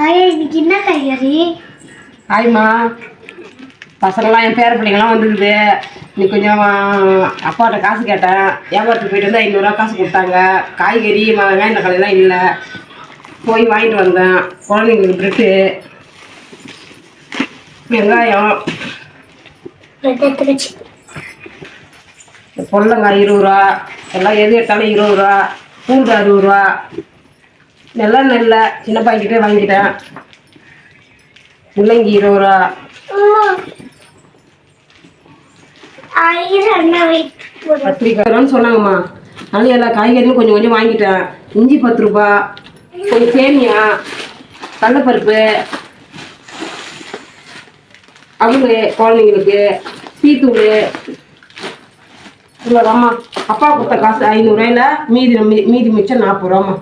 இன்னைக்கு என்ன காய்கறி? ஆயிம்மா, பசங்களாம் என் பேர பிள்ளைங்களாம் வந்துருக்குது. இன்னைக்கு கொஞ்சம் அப்பாட்ட காசு கேட்டேன். வியாபாரத்துக்கு போயிட்டு வந்து 500 ரூபா காசு கொடுத்தாங்க. காய்கறி வெங்காயம் தக்காளிலாம் இல்லை. போய் வாங்கிட்டு வந்தேன். குழந்தைங்களுக்கு ப்ரெட்டு, வெங்காயம், பொடலங்காய் 20 ரூபா, எல்லாம் எது எடுத்தாலும் 20 ரூபா, பூண்டு 60 ரூபா, நல்லெண்ணெய் இல்லை, சின்ன பாக்கெட்டே வாங்கிட்டேன். முள்ளங்கி 20 ரூபா. கத்திரிக்காய்னு சொன்னாங்கம்மா. அதனால எல்லா காய்கறியும் கொஞ்சம் கொஞ்சம் வாங்கிட்டேன். இஞ்சி 10 ரூபா, கொஞ்சம் சேமியா, கடலைப்பருப்பு, அவளு குழந்தைங்களுக்கு, டீத்தூள் இவ்வளோதாம்மா. அப்பா கொடுத்த காசு 500 ரூபாயில் மீதி மிச்சம் 40 ரூபாம்மா.